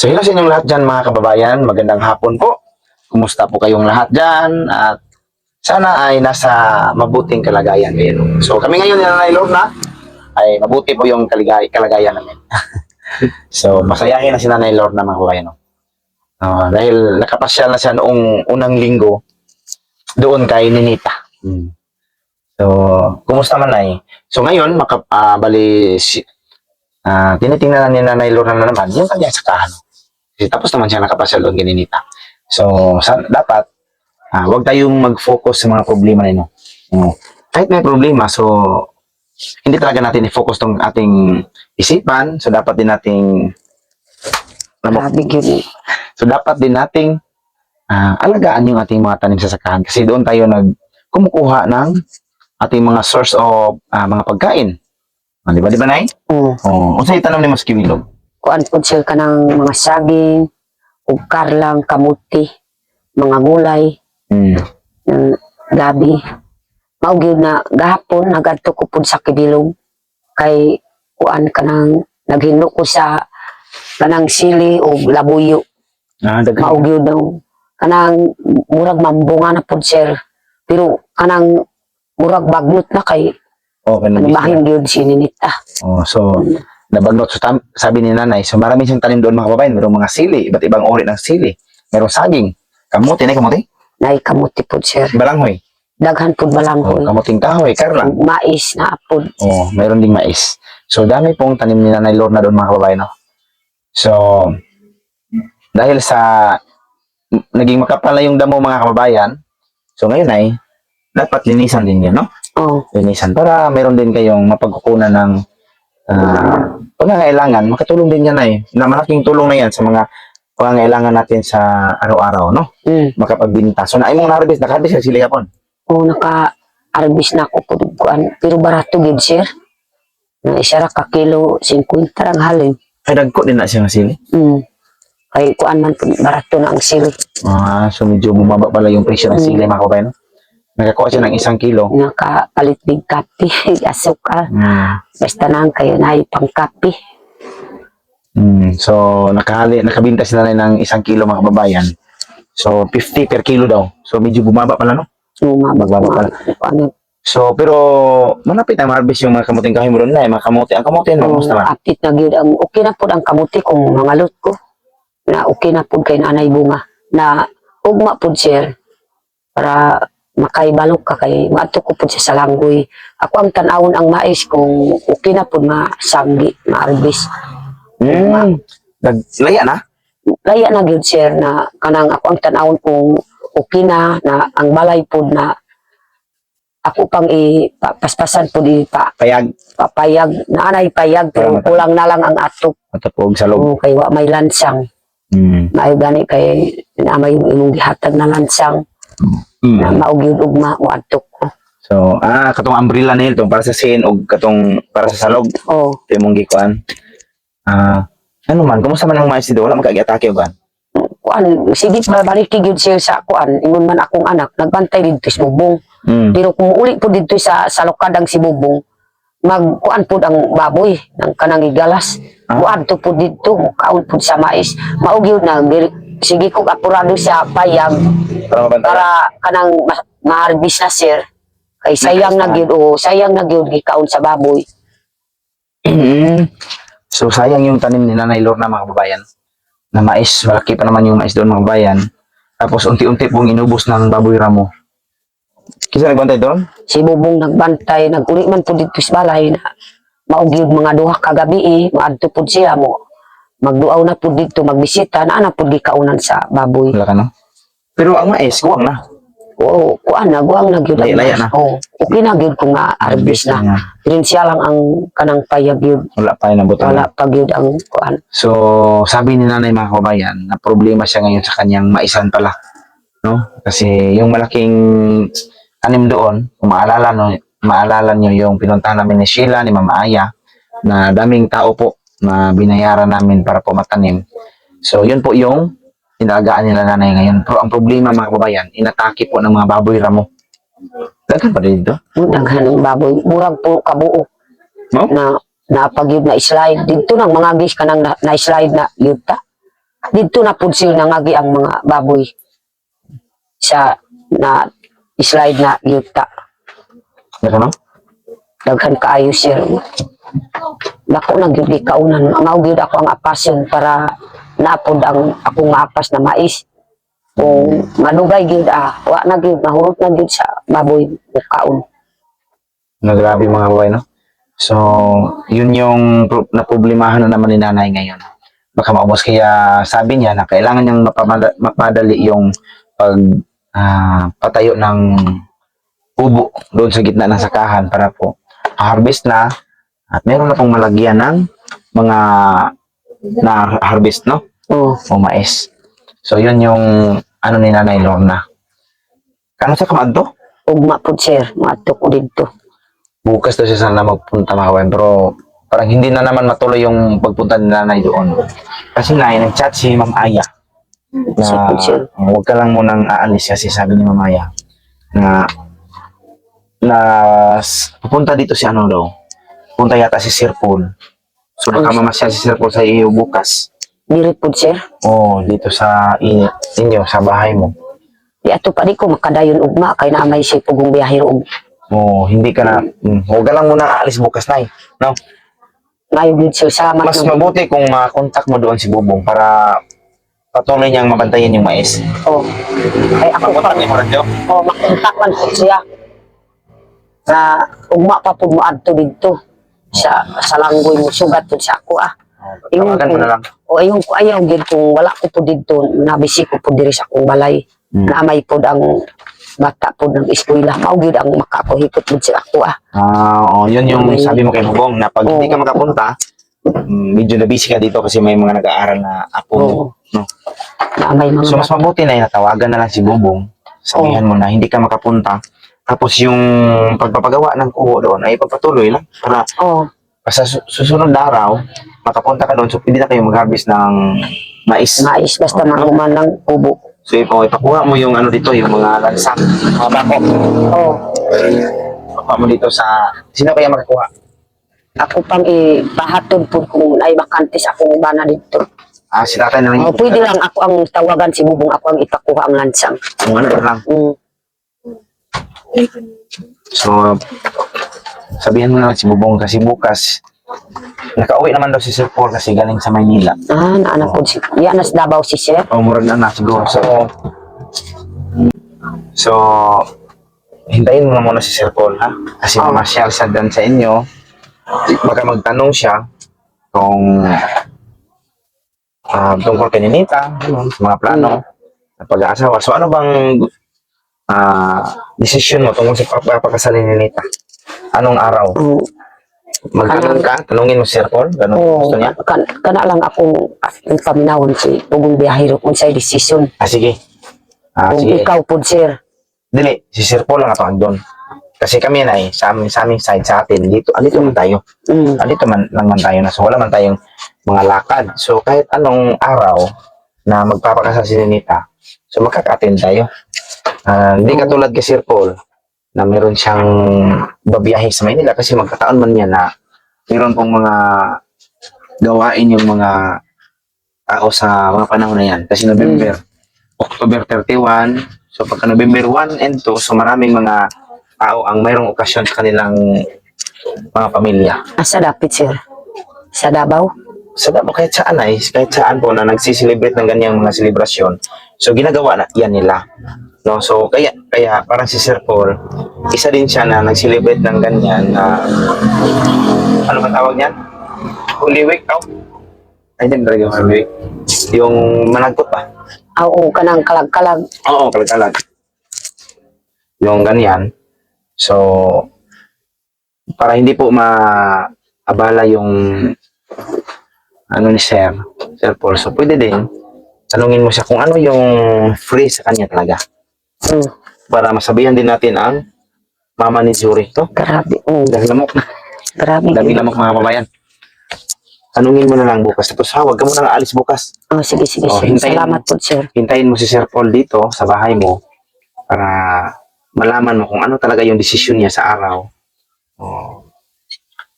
So, hello sa inyong lahat dyan mga kababayan. Magandang hapon po. Kumusta po kayong lahat dyan? At sana ay nasa mabuting kalagayan kayo. So, kami ngayon ni Nanay Lorna ay mabuti po yung kalagayan namin. So, masayahin na si Nanay Lorna mga kababayan. No? Dahil nakapasyal na siya noong unang linggo doon kay Ninita. So, kumusta man ay? So, ngayon, tinitingnan ni Nanay Lorna na naman yung kanyang sakahan. Kasi tapos naman siya nakapasyal doon kay Ninita. So, dapat huwag tayong mag-focus sa mga problema na ino. Kahit may problema, so hindi talaga natin i-focus tong ating isipan. So, dapat din nating so, dapat din nating alagaan yung ating mga tanim sa sakahan. Kasi doon tayo kumukuha ng ating mga source of mga pagkain. Di ba, Nay? Kung sa'yo tanong ni Mas Kimilog? Kuan po sila ka ng mga saging, ug karlang, kamuti, mga gulay, gabi. Maugid na gahapon, nagadto ko po sa Kibilog. Kay kuan ka ng naghinlo ko sa kanang sili o labuyo. Maugid daw. Kanang murag mambunga na po sir. Pero kanang murag bagnot na kay bahin yun si Ninita. So, nabagnot. So, sabi ni Nanay, so marami siyang tanim doon mga kababayan. Merong mga sili, iba't ibang uri ng sili. Merong saging. Kamuti, kamuti? Nay kamuti po sir. Balanghoy. Daghan po balanghoy. Kamuting kahoy, karlang. Mais na apod. Meron ding mais. So, dami pong tanim ni Nanay Lorna doon mga kababayan. No? So, dahil sa naging makapal na yung damo mga kababayan, so ngayon ay dapat linisan din yan, no? Linisan para meron din kayong mapagkukunan ng pangangailangan. Makatulong din yan ay na malaking tulong na yan sa mga pangangailangan natin sa araw-araw, no? Makapagbinta. So, naimong na-harvest, naka-harvest ka sila yapon? Naka-harvest na ako po. Pero barato gid sir. Na isa ra ka kilo 50 ang halin. Ay, dagko din na siya ng sili? Kay kuan man po, barato na ang sili. So medyo bumaba pala yung presyo ng sili mga kabayan, no? Nakakuha siya ng 1 kilo. Nakapalit big kape, asukal. Basta nang kayo na pang kape. So, nakabinta sila ng 1 kilo mga kababayan. So, 50 per kilo daw. So, medyo bumaba pala, no? Bumaba pala. So, pero malapit na ma-harvest yung mga kamuting kahoy mo doon na. Mga kamuti. Ang kamuti, mamusta man? Apit na gyud. Okay na po ang kamuti kung mangalot ko. Na okay na po kay nanay bunga. Na ugma po sir. Para makaibalok ka kay maadto ko po siya sa langgoy. Ako ang tanawon ang mais kung okay na po masanggi, ma-harvest. Laya na? Laya na gyud sir na kanang ako ang tanawon kung okay na ang balay po na ako pang paspasan po papayag na anay payag pero kulang na lang ang atok. Matapog sa loob. Kay wa may lansang. Maayo gani kay na may imong gihatag na lansang. Na maugyud ugma o atok ko. So, katong umbrella nil tong para sa sin o katong para sa salog. Ito mong gikuan. Ano man, kumusta man ang mais dito? Wala magkagi-atake o gan? Kuan, sige balik gyud siya sa kuan, ingon man akong anak, nagbantay dito si Bubong. Pero kung uli po dito sa lokadang si Bubong, magkuan po ang baboy ng kanang igalas. Kuan to po dito, kaon po sa mais. Maugyud na sige ko apurado sa payag para kanang ma-harvest na sir. Kay sayang na gyud sayang na gyud gikaon sa baboy. So sayang yung tanim ni Nanay Lorna mga kababayan na mais, malaki pa naman yung mais doon mga kababayan. Tapos unti-unti pong inubos ng baboy ramo. Kisa nagbantay doon? Si Bubong nagbantay, nag-uli man po dito sa balay na maugyud mga duha ka gabi maadto po siya mo. Magduaw na po dito, magbisita na po gikaunan sa baboy. Wala ka no? Pero ang mais, guwang na. Kuan na, guwang na gyud. Laya na. Okay na gyud kung harvest na. Pero siya lang ang kanang payag gyud. Wala pa yung nabutan. Wala pa gyud ang kuan. So, sabi ni Nanay mga kababayan, na problema siya ngayon sa kanyang maisan pala. No? Kasi yung malaking tanim doon, kung maalala nyo yung pinuntahan namin ni Sheila, ni Mama Aya, na daming tao po na binayaran namin para po matanim. So, yun po yung inagaan nila Nanay ngayon. Pero ang problema mga kababayan, inatake po ng mga baboy ramo. Daghan pa rin dito? Daghan ng baboy. Murag po kabuo. No? Na napag yun na slide. Dito nang mga gis ka nang na slide na yun ta. Dito na po sir nangagi ang mga baboy sa na slide na yuta. Ano? Daghan kaayo sir. Dako na gyud kaunan. Mao gyud ako ang apasyon para napod ang akong maapas na mais. Kung manugay gyud wa na gyud mahurot na gyud sa baboy kaon. Grabe mga babae, no? So, yun yung naproblemahan na naman ni nanay ngayon. Baka maubos kaya sabi niya na kailangan niyang mapadali yung patayo ng ubo doon sa gitna ng sakahan para po harvest na at meron na pong malagyan ng mga na harvest, no? Oh, O mais. So, yun yung ano ni Nanay Lorna. Kano sa kamadto? ugma po sir, maato ko dito. Bukas daw siya sana magpunta mga kabayan, pero parang hindi na naman matuloy yung pagpunta ni Nanay doon. Kasi nag-chat si Ma'am Aya Sa na po sir. huwag ka lang munang aalis kasi sabi ni Ma'am Aya na pupunta dito si ano daw. Punta yata si Sir Paul. So baka mamasyal si Sir Paul sa iyo bukas. Diri po sir. Oh, dito sa inyo, sa bahay mo. Di ato pa di ko makadayon ugma kay na may si pugong biyahe ug Oh, hindi ka na, huwag ka lang muna aalis bukas na no? ngayon gyud sir sama. Mas mabuti kung makontak mo doon si Bubong para patuloy niyang mabantayan yung mais. Oh. Ay ako pa. Makontak mo rin yun. Oh, makontak man po siya. Na ugma pa po mo adto dito sa langgoy mo sugat po sa ako Tawagan mo na lang. O ayun ko ayaw gid kung wala ko po dito nabisi ko po diri sa akong balay. Na may po ang bata po ng eskwela mao gid ang makakuhipot gid sa ako Yun yung sabi mo kay Bubong na pag hindi ka makapunta, medyo na busy ka dito kasi may mga nag-aaral na apo mo, no? Na may mga So mas mabuti na natawagan na lang si Bubong. Sabihan mo na hindi ka makapunta. Tapos yung pagpapagawa ng kuho doon ay pagpatuloy lang para sa susunod na araw makapunta ka doon so pwede na kayo mag-harvest ng mais. mais basta mahuman lang kubo. So ipakuha mo yung ano dito, yung mga lansak, mga bako. Ipakuha mo dito sa, sino kaya makakuha? Ako pang ipahatod po kung ay bakante sa akong bana dito. Si tatay na lang. Pwede lang ako ang tawagan si Bubong ako ang ipakuha ang lansang. Kung ano na lang. So, sabihan mo na lang si Bubong kasi bukas, nakauwi naman daw si Sir Paul kasi galing sa Maynila. Naanak po si, yan nas Davao si Sir. Murag na siguro. So, hintayin mo na muna si Sir Paul, ha? Kasi mamasyal siya dyan sa inyo. Baka magtanong siya kung tungkol kay Ninita, sa mga plano, sa pag-aasawa. So, ano bang desisyon mo tungkol sa pagpapakasal ni Ninita? Anong araw? Magtanong ka? Tanungin mo si Sir Paul? Ganun gusto niya? Kana lang akong paminawon si Pugong Biyahiro kung sa'y desisyon. Sige. Kung Sige. ikaw po Sir. Dili, si Sir Paul lang atawag doon. Kasi kami na sa aming side sa atin, dito man tayo. Dito man lang tayo na. So wala man tayong mga lakad. So kahit anong araw na magpapakasal si Ninita, so makaka-attend tayo. Hindi katulad kay Sir Paul na meron siyang babiyahe sa Maynila kasi magkataon man niya na meron pong mga gawain yung mga tao sa mga panahon na yan. Kasi October 31, so pagka November 1 and 2, so maraming mga tao ang mayroong okasyon sa kanilang mga pamilya. Asa dapit Sir? Sa Davao? Sa Davao, kahit saan po na nagsiselebrate ng ganyang mga selebrasyon, so ginagawa na yan nila. No, so kaya parang si Sir Paul, isa din siya na nag-celebrate ng ganyan na ano ba tawag niyan? Holy Week, ay din talaga yung Holy Week. Yung managkot ba? Oo, kanang kalag-kalag. Oo, kalag-kalag. Yung ganyan. So, para hindi po maabala yung ano ni Sir Paul. So, pwede din tanungin mo siya kung ano yung free sa kanya talaga. Para masabihan din natin ang mama ni Zuri. Grabe. Dahil lamok. Grabe. Dahil lamok mga kabayan. Tanungin mo na lang bukas. Tapos huwag ka muna aalis bukas. Sige, Sir. Salamat po Sir. Hintayin mo si Sir Paul dito sa bahay mo para malaman mo kung ano talaga yung desisyon niya sa araw.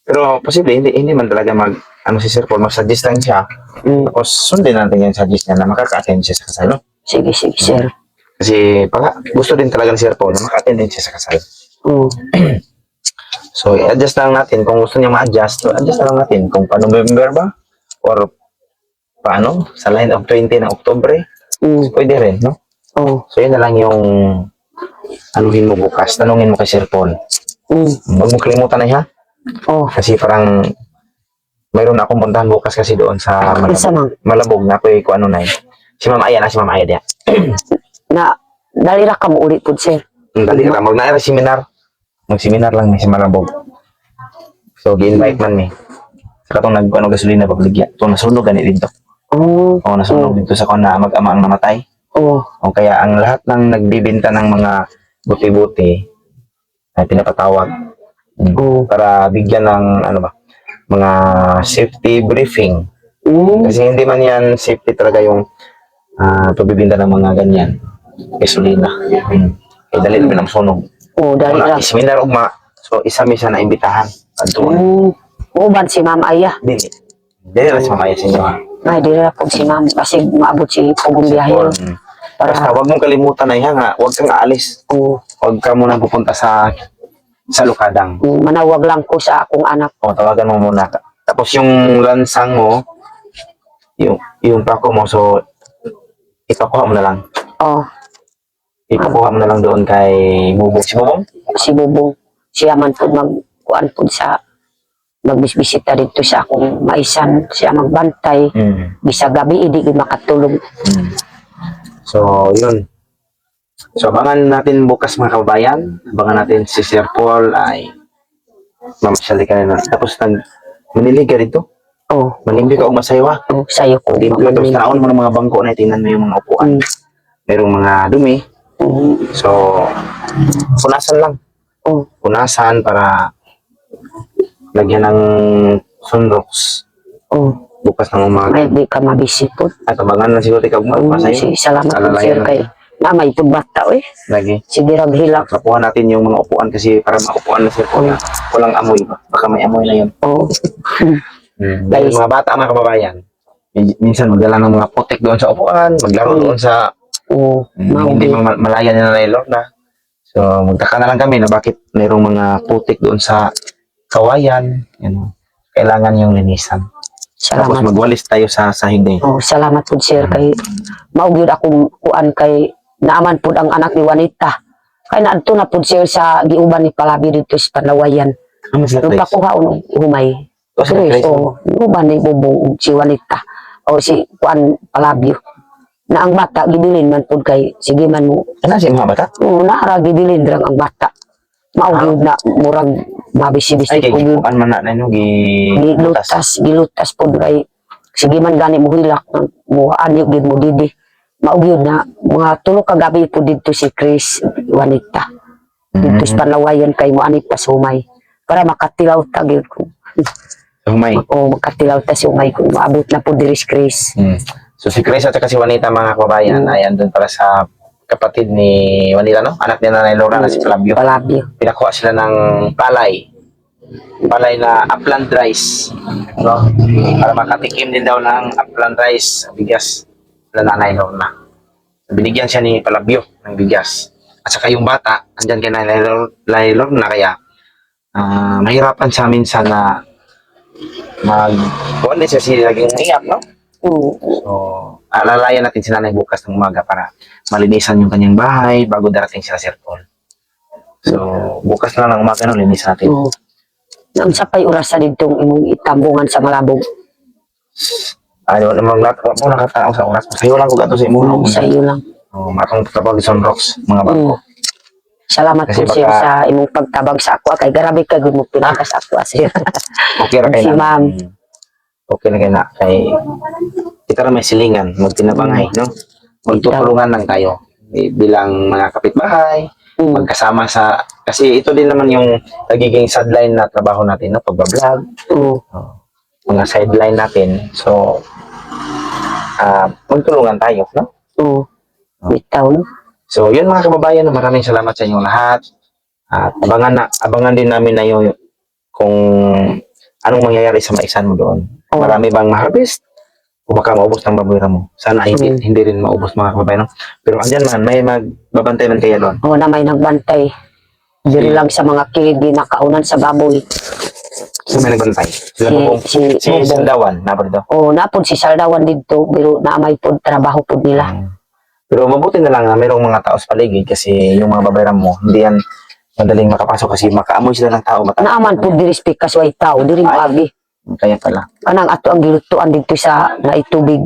Pero posible, hindi man talaga ano si Sir Paul, mag-suggest lang siya. Tapos sundin natin yung suggest niya na makaka-attend siya sa kasal, no? Sige, sige, sir. Kasi gusto din talaga ni Sir Paul na maka-attend din siya sa kasal. Oo. So, i-adjust lang natin. Kung gusto niya ma-adjust, so adjust lang natin. Kung paano November ba? Or paano? Sa line of 20 ng Oktubre? Pwede rin, no? Oo. So, yun na lang yung anuhin mo bukas. Tanungin mo kay Sir Paul. Huwag mo kalimutan na siya. Oo. Kasi parang mayroon akong puntahan bukas kasi doon sa Isa Malabog. man. Malabog na ako kung ano na yun. Si Ma'am Aya na, si Ma'am Aya diya. Na, dali ra ka mo ulit po, sir. Dali ka, mag-naira seminar. Mag-seminar lang ni si Malabog. So, gi-invite man ni. Saka itong nag-ano gasolina pagligya. Ito nasunog ganit dito. Oo. O nasunog dito sa kuna mag-ama ang namatay. Oo. O kaya ang lahat ng nagbibinta ng mga buti-buti ay pinapatawag. Oo. Para bigyan ng ano ba, mga safety briefing. Kasi hindi man yan safety talaga yung pagbibinta ng mga ganyan. Gasolina. Eh, dali namin ang sunog. Oo, dali ra. Seminar ugma. So, isa-misa na imbitahan. Pagtuon. Uban si Ma'am Aya. Dili. Dili na sa mga sa inyo. Ay, dili ra po si Ma'am. Kasi maabot si Pugong Biyahe. Basta huwag mong kalimutan na yan ha. Huwag kang aalis. Oo. Huwag ka muna pupunta sa Lukadang. Manawag lang ko sa akong anak. O, tawagan mo muna. Tapos yung lansang mo, yung pako mo, so, ipakuha mo na lang. Oo. Ipakuha mo na lang doon kay Bubong. Si Bubong? Si Bubong. Siya man po magkuan po sa magbisbisita dito sa akong maisan. Siya magbantay. Bisa gabi, hindi ko makatulog. So, yun. So, abangan natin bukas mga kababayan. Abangan natin si Sir Paul ay mamasyali ka na. Tapos manili ka rito. Oo. Manimbi ka o masayawa. Oo, sayo ko. Tapos tanaon mo ng mga bangko na tingnan mo yung mga upuan. Merong mga dumi. So, punasan lang. Punasan para lagyan ng sunrocks. Bukas ng umaga. May di ka mabisit po. At abangan na siguro ikaw masayo. Salamat po, sir. Alalayan Kay namay itong bata, eh. lagi. Sige, raghilak. Kapuha natin yung mga upuan kasi para maupuan na Sir Paul na walang amoy ba? Baka may amoy na yun. Oo. Dahil mga bata, mga kababayan, minsan magdala ng mga putik doon sa upuan, maglaro doon sa Oo. hindi malaya nila na ilor na. So, magtaka na lang kami na bakit mayroong mga putik doon sa kawayan. Kailangan yung linisan. Tapos Salamat. magwalis tayo sa sahig na yun. Oh, salamat po, sir. Kay maugyod akong kuan kay naaman po ang anak ni Juanita. Kay naadto na po, sir, sa giuban ni Palabi dito sa Palawayan. Ano sila Nung place? pakuha humay. O sila place? So, giuban ni Bubong si Juanita. O si kuan Palabio. Na ang bata, gibilin man po kay, sige man mo. Ano si mga bata? Oo, naara gibilin drang ang bata. Maugyod na murag mabisi-bisi Ay, po yun. kaya man na nyo, Gilutas po kay sige man gani mo hilak mo anyog gid mo didi. Maugyod na mga tulo ka gabi po dito si Chris Juanita. Dito sa Palawayan kay mo anit pa sumay para makatilaw ta gyud ko. Humay. O makatilaw ta sumay kung maabot na po diri si Chris. So si Chris at saka si Juanita, mga kababayan, ay andun para sa kapatid ni Juanita, no? Anak ni Nanay Laura na si Flavio. Palabio. Pinakuha sila ng palay na upland rice, no? Para makatikim din daw ng upland rice, bigas na Nanay Laura. Binigyan siya ni Flavio ng bigas. At saka yung bata, andyan kay Nanay Laura, kaya mahirapan siya minsan na kuwan din siya laging umiyak, no? So, alalayan natin si Nanay bukas ng umaga para malinisan yung kanyang bahay bago darating sila Sir Paul. So, bukas na lang umaga no, linisan natin. Nang sa pay oras sa ditong imong itambungan sa Malabog. Ano, mo nakatao sa oras. Sayo lang ko gato sa imo. Sa iyo lang. Matong tapag Son Rocks, mga bangko. Salamat po, sir, sa imong pagtabag sa ako. Kay grabe ka gud mo pinaka sa ako, sir. Okay ra kay Si na. ma'am. Okay na kay na. Kay kita ra may silingan, magtinabangay, no? Magtutulungan lang tayo bilang mga kapitbahay, magkasama sa kasi ito din naman yung nagiging sideline na trabaho natin, no? Pagbablog. Mga sideline natin. So magtulungan tayo, no? Bitaw, no? So, yun mga kababayan, maraming salamat sa inyong lahat. At abangan din namin na yung kung anong mangyayari sa maisan mo doon. Oo. Marami bang ma-harvest? O baka maubos ng baboy mo. Sana hindi rin maubos mga kababayan. No? Pero andyan man, may magbabantay man kaya doon. O na may nagbantay. Diri lang sa mga kilid nakaunan sa baboy. So may nagbantay. Sila Si Bobong. Sandawan, napad ito. O napod si Saldawan dito, pero naamay pod trabaho pod nila. Pero mabuti na lang na mayroong mga tao sa paligid kasi yung mga babayran mo, hindi yan madaling makapasok kasi makaamoy sila ng tao. Naaman pod diri spekas way tao, diri mo agi. Kaya pala. Kanang ato ang gilutuan dito sa naitubig.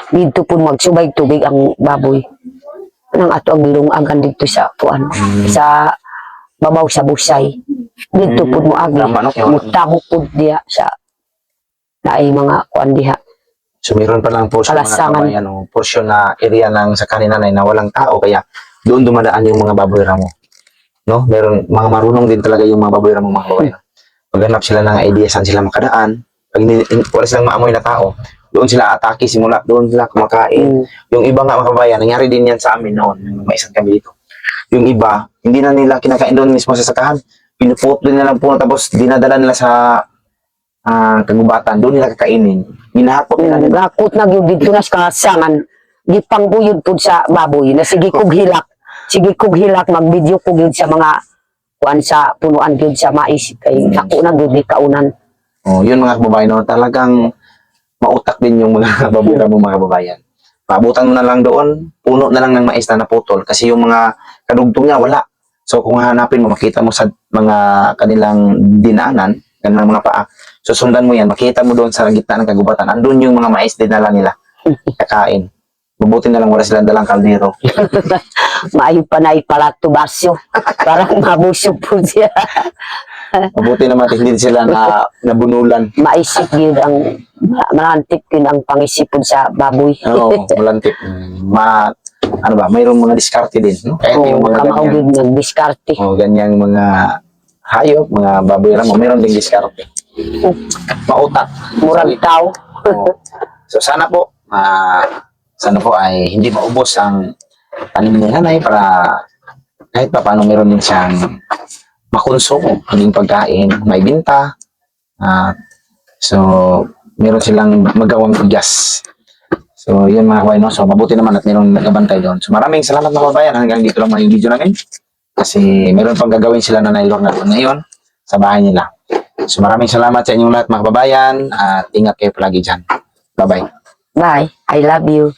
Dito po magsubay tubig ang baboy. Kanang ato ang gilungagan dito sa kuan. Sa babaw sa busay. Dito po mo agi. Tama, no? Mutamo po diya sa naay mga kuan diha. So mayroon palang portion mga Kalasangan. kabayan, o portion na area ng sa kaninanay na walang tao kaya doon dumadaan yung mga baboy mo. No? Meron mga marunong din talaga yung mga baboy mo mga kabayan. Maghanap sila ng idea saan sila makadaan. Pag wala silang maamoy na tao, doon sila atake simula, doon sila kumakain. Yung iba nga mga kabayan, nangyari din yan sa amin noon, nung may isang kami dito. Yung iba, hindi na nila kinakain doon mismo sa sakahan. Pinuputo nila lang po tapos dinadala nila sa kagubatan, doon nila kakainin. Ginahakot nila nila. Gakot na gyud dito na sa kasangan. Gipangbuyod pod sa baboy na sige kog hilak. Sige kog hilak mag-video kog gyud sa mga kuan sa punuan gyud sa mais kay ako na gyud ni kaunan. Oh, yun mga kababayan, no? Talagang mautak din yung mga baboy mo mga kababayan. Paabutan mo na lang doon, puno na lang ng mais na naputol kasi yung mga kadugtong niya wala. So kung hanapin mo, makita mo sa mga kanilang dinaanan, kanilang mga paa, susundan mo yan, makita mo doon sa gitna ng kagubatan, andun yung mga mais dinala nila, kakain. Mabuti na lang wala silang dalang kaldero. Maayo pa na ipalato basyo. Parang mabusog po siya. Mabuti naman hindi sila na nabunulan. Maisip yun ang malantik yun ang pangisipon sa baboy. Oo, malantik. Ano ba, mayroong mga diskarte din. No? Kahit yung Oo, mga ganyan, kamaugid ng diskarte. ganyang mga hayop, mga baboy mo, mayroon ding diskarte. Mautak. Murag tao. Oo. So sana po, sana po ay hindi maubos ang tanim ni nanay para kahit pa paano meron din siyang makonsumo, maging pagkain, may binta. So, meron silang magawang bigas. So, yun mga kabayan, no? So, mabuti naman at meron nagabantay doon. So, maraming salamat mga kabayan. Hanggang dito lang mga video namin. Kasi meron pang gagawin sila na nailor na doon ngayon sa bahay nila. So, maraming salamat sa inyong lahat mga kababayan at ingat kayo palagi dyan. Bye-bye. Bye. I love you.